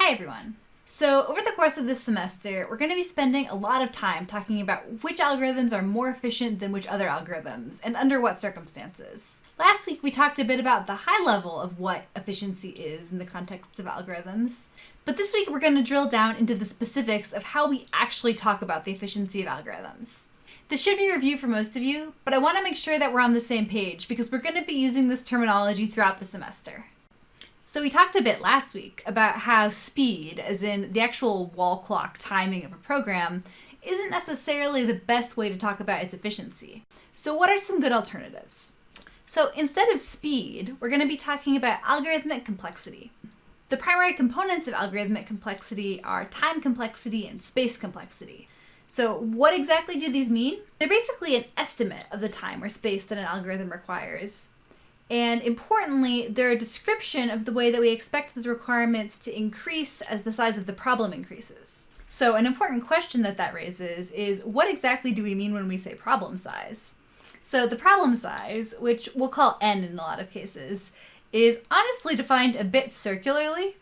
Hi everyone. So over the course of this semester, we're going to be spending a lot of time talking about which algorithms are more efficient than which other algorithms, and under what circumstances. Last week we talked a bit about the high level of what efficiency is in the context of algorithms, but this week we're going to drill down into the specifics of how we actually talk about the efficiency of algorithms. This should be review for most of you, but I want to make sure that we're on the same page because we're going to be using this terminology throughout the semester. So we talked a bit last week about how speed, as in the actual wall clock timing of a program, isn't necessarily the best way to talk about its efficiency. So what are some good alternatives? So instead of speed, we're going to be talking about algorithmic complexity. The primary components of algorithmic complexity are time complexity and space complexity. So what exactly do these mean? They're basically an estimate of the time or space that an algorithm requires. And importantly, they're a description of the way that we expect those requirements to increase as the size of the problem increases. So an important question that raises is, what exactly do we mean when we say problem size? So the problem size, which we'll call n in a lot of cases, is honestly defined a bit circularly.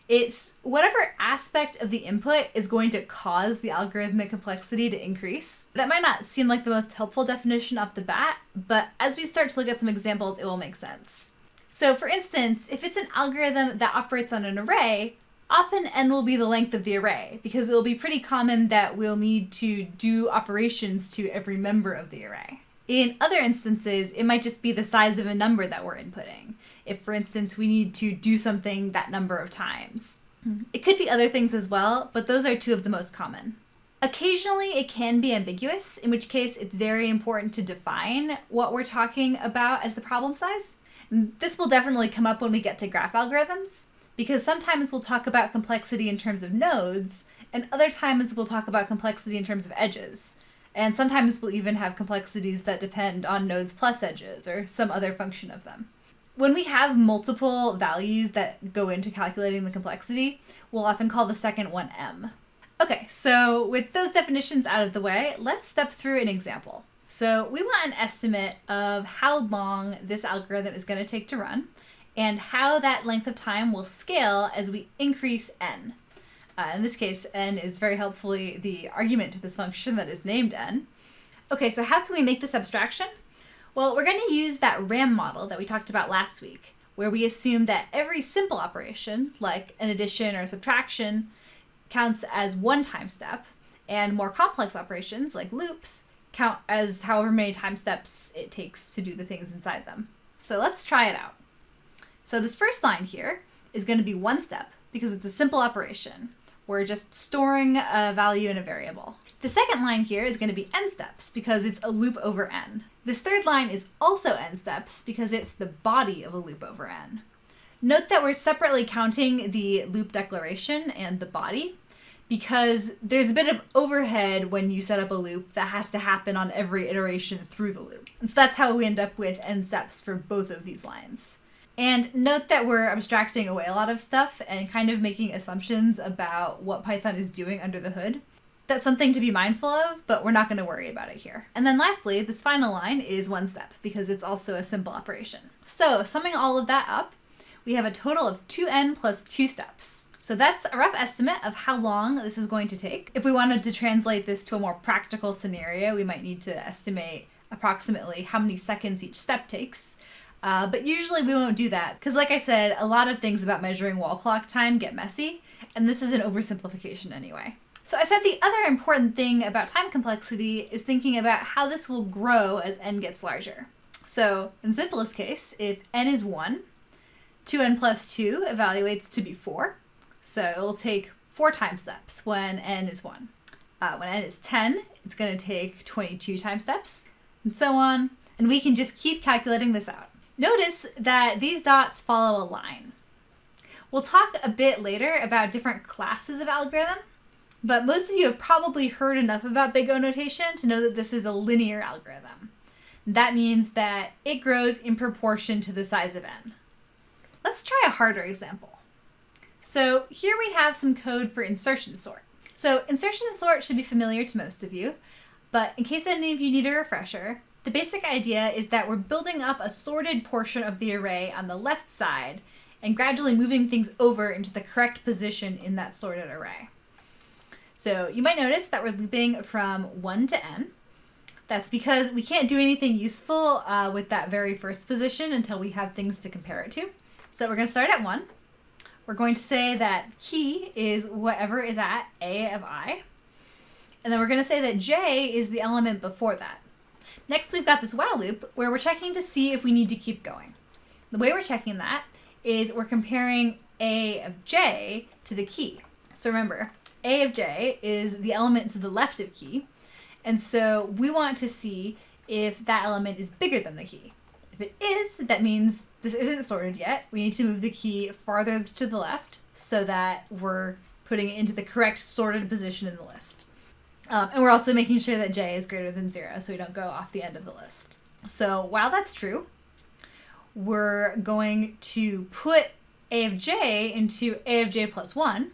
It's whatever aspect of the input is going to cause the algorithmic complexity to increase. That might not seem like the most helpful definition off the bat, but as we start to look at some examples, it will make sense. So for instance, if it's an algorithm that operates on an array, often n will be the length of the array, because it will be pretty common that we'll need to do operations to every member of the array. In other instances, it might just be the size of a number that we're inputting. If, for instance, we need to do something that number of times. It could be other things as well, but those are two of the most common. Occasionally, it can be ambiguous, in which case it's very important to define what we're talking about as the problem size. This will definitely come up when we get to graph algorithms, because sometimes we'll talk about complexity in terms of nodes, and other times we'll talk about complexity in terms of edges. And sometimes we'll even have complexities that depend on nodes plus edges, or some other function of them. When we have multiple values that go into calculating the complexity, we'll often call the second one m. Okay, so with those definitions out of the way, let's step through an example. So we want an estimate of how long this algorithm is going to take to run, and how that length of time will scale as we increase n. In this case, n is very helpfully the argument to this function that is named n. Okay, so how can we make this abstraction? Well, we're going to use that RAM model that we talked about last week, where we assume that every simple operation, like an addition or subtraction, counts as one time step, and more complex operations, like loops, count as however many time steps it takes to do the things inside them. So let's try it out. So this first line here is going to be one step, because it's a simple operation. We're just storing a value in a variable. The second line here is going to be n steps because it's a loop over n. This third line is also n steps because it's the body of a loop over n. Note that we're separately counting the loop declaration and the body because there's a bit of overhead when you set up a loop that has to happen on every iteration through the loop. And so that's how we end up with n steps for both of these lines. And note that we're abstracting away a lot of stuff and kind of making assumptions about what Python is doing under the hood. That's something to be mindful of, but we're not going to worry about it here. And then lastly, this final line is one step because it's also a simple operation. So summing all of that up, we have a total of 2n plus 2 steps. So that's a rough estimate of how long this is going to take. If we wanted to translate this to a more practical scenario, we might need to estimate approximately how many seconds each step takes. But usually we won't do that because, like I said, a lot of things about measuring wall clock time get messy, and this is an oversimplification anyway. So I said the other important thing about time complexity is thinking about how this will grow as n gets larger. So in the simplest case, if n is 1, 2n plus 2 evaluates to be 4. So it will take 4 time steps when n is 1. When n is 10, it's going to take 22 time steps, and so on. And we can just keep calculating this out. Notice that these dots follow a line. We'll talk a bit later about different classes of algorithm, but most of you have probably heard enough about big O notation to know that this is a linear algorithm. That means that it grows in proportion to the size of n. Let's try a harder example. So here we have some code for insertion sort. So insertion sort should be familiar to most of you, but in case any of you need a refresher, the basic idea is that we're building up a sorted portion of the array on the left side and gradually moving things over into the correct position in that sorted array. So you might notice that we're looping from 1 to n. That's because we can't do anything useful with that very first position until we have things to compare it to. So we're going to start at 1. We're going to say that key is whatever is at a of I. And then we're going to say that j is the element before that. Next, we've got this while loop where we're checking to see if we need to keep going. The way we're checking that is we're comparing a of j to the key. So remember, a of j is the element to the left of key. And so we want to see if that element is bigger than the key. If it is, that means this isn't sorted yet. We need to move the key farther to the left so that we're putting it into the correct sorted position in the list. And we're also making sure that j is greater than 0 so we don't go off the end of the list. So while that's true, we're going to put a of j into a of j plus 1.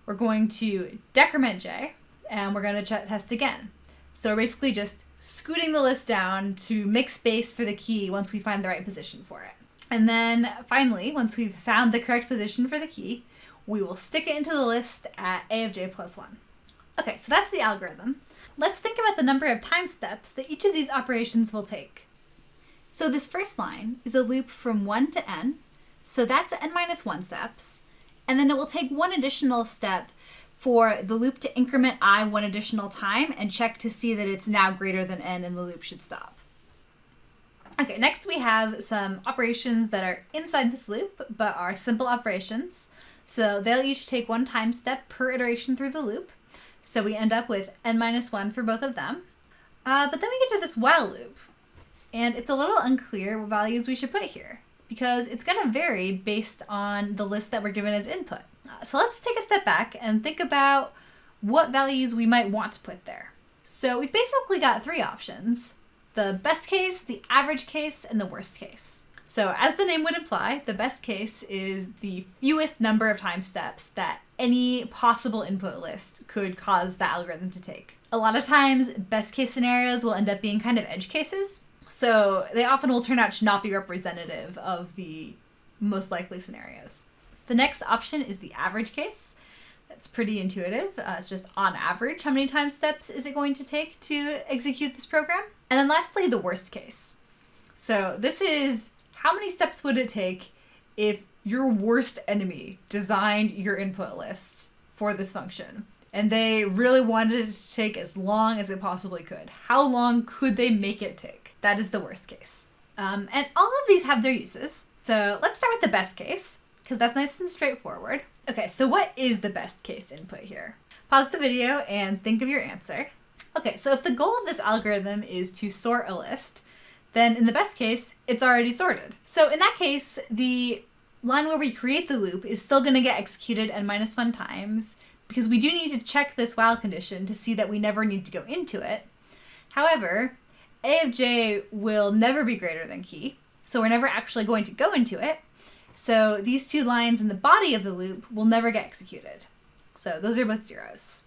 We're going to decrement j, and we're going to test again. So we're basically just scooting the list down to make space for the key once we find the right position for it. And then finally, once we've found the correct position for the key, we will stick it into the list at a of j plus 1. Okay, so that's the algorithm. Let's think about the number of time steps that each of these operations will take. So this first line is a loop from 1 to n, so that's n minus 1 steps, and then it will take one additional step for the loop to increment I one additional time and check to see that it's now greater than n and the loop should stop. Okay, next we have some operations that are inside this loop but are simple operations. So they'll each take one time step per iteration through the loop. So we end up with n minus 1 for both of them. But then we get to this while loop. And it's a little unclear what values we should put here because it's going to vary based on the list that we're given as input. So let's take a step back and think about what values we might want to put there. So we've basically got 3 options: the best case, the average case, and the worst case. So as the name would imply, the best case is the fewest number of time steps that any possible input list could cause the algorithm to take. A lot of times, best case scenarios will end up being kind of edge cases. So they often will turn out to not be representative of the most likely scenarios. The next option is the average case. That's pretty intuitive. It's just on average, how many time steps is it going to take to execute this program? And then lastly, the worst case. So this is how many steps would it take if your worst enemy designed your input list for this function and they really wanted it to take as long as it possibly could. How long could they make it take? That is the worst case. And all of these have their uses. So let's start with the best case, because that's nice and straightforward. Okay, so what is the best case input here? Pause the video and think of your answer. Okay, so if the goal of this algorithm is to sort a list, then in the best case, it's already sorted. So in that case, the line where we create the loop is still going to get executed n minus 1 times, because we do need to check this while condition to see that we never need to go into it. However, a of j will never be greater than key, so we're never actually going to go into it. So these 2 lines in the body of the loop will never get executed. So those are both zeros.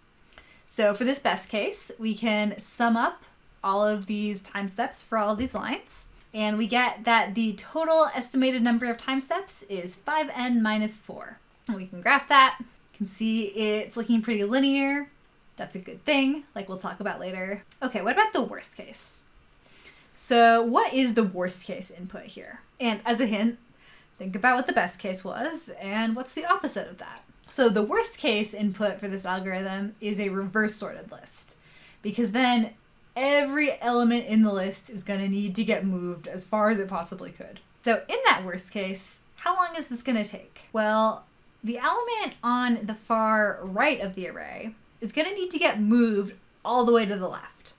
So for this best case, we can sum up all of these time steps for all of these lines, and we get that the total estimated number of time steps is 5n minus 4. And we can graph that. You can see it's looking pretty linear. That's a good thing, like we'll talk about later. Okay, what about the worst case? So what is the worst case input here? And as a hint, think about what the best case was and what's the opposite of that. So the worst case input for this algorithm is a reverse sorted list, because then every element in the list is going to need to get moved as far as it possibly could. So in that worst case, how long is this going to take? Well, the element on the far right of the array is going to need to get moved all the way to the left.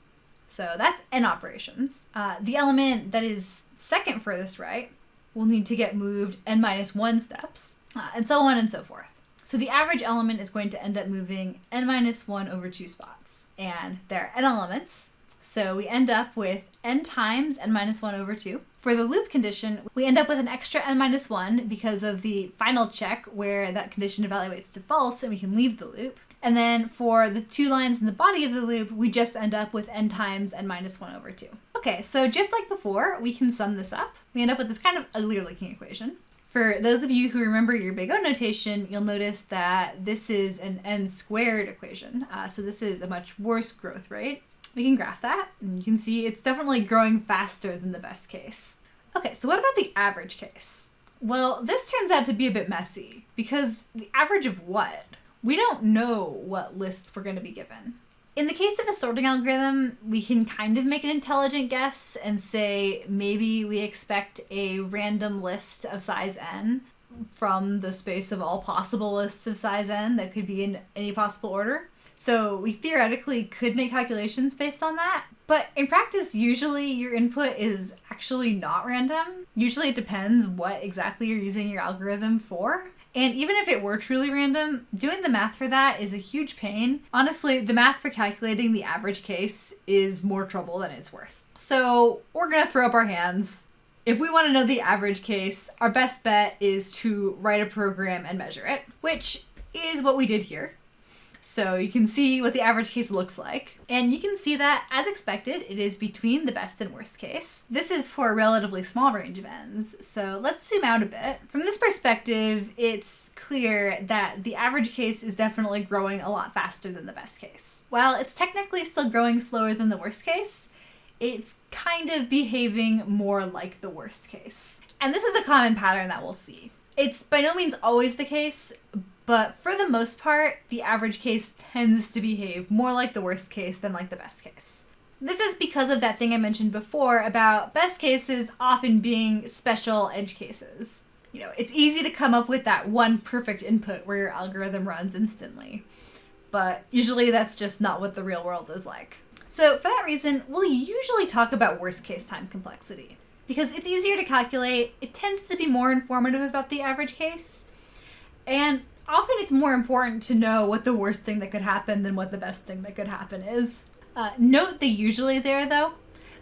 So that's n operations. The element that is second furthest right will need to get moved n minus 1 steps, and so on and so forth. So the average element is going to end up moving n minus 1 over 2 spots. And there are n elements, so we end up with n times n minus 1 over 2. For the loop condition, we end up with an extra n minus 1 because of the final check where that condition evaluates to false and we can leave the loop. And then for the 2 lines in the body of the loop, we just end up with n times n minus 1 over 2. Okay, so just like before, we can sum this up. We end up with this kind of ugly looking equation. For those of you who remember your big O notation, you'll notice that this is an n squared equation. So this is a much worse growth rate. We can graph that, and you can see it's definitely growing faster than the best case. Okay, so what about the average case? Well, this turns out to be a bit messy, because the average of what? We don't know what lists we're going to be given. In the case of a sorting algorithm, we can kind of make an intelligent guess and say maybe we expect a random list of size n from the space of all possible lists of size n that could be in any possible order. So we theoretically could make calculations based on that, but in practice, usually your input is actually not random. Usually it depends what exactly you're using your algorithm for. And even if it were truly random, doing the math for that is a huge pain. Honestly, the math for calculating the average case is more trouble than it's worth. So we're gonna throw up our hands. If we want to know the average case, our best bet is to write a program and measure it, which is what we did here. So you can see what the average case looks like. And you can see that, as expected, it is between the best and worst case. This is for a relatively small range of n's. So let's zoom out a bit. From this perspective, it's clear that the average case is definitely growing a lot faster than the best case. While it's technically still growing slower than the worst case, it's kind of behaving more like the worst case. And this is a common pattern that we'll see. It's by no means always the case, but for the most part, the average case tends to behave more like the worst case than like the best case. This is because of that thing I mentioned before about best cases often being special edge cases. You know, it's easy to come up with that one perfect input where your algorithm runs instantly, but usually that's just not what the real world is like. So for that reason, we'll usually talk about worst case time complexity. Because it's easier to calculate, it tends to be more informative about the average case, and often it's more important to know what the worst thing that could happen than what the best thing that could happen is. Note the usually there, though.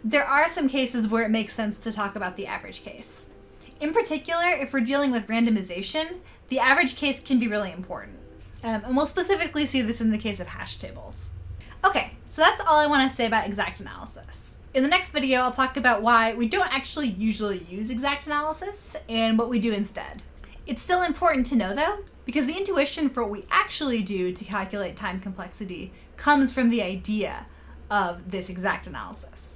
There are some cases where it makes sense to talk about the average case. In particular, if we're dealing with randomization, the average case can be really important. And we'll specifically see this in the case of hash tables. Okay, so that's all I want to say about exact analysis. In the next video, I'll talk about why we don't actually usually use exact analysis and what we do instead. It's still important to know though, because the intuition for what we actually do to calculate time complexity comes from the idea of this exact analysis.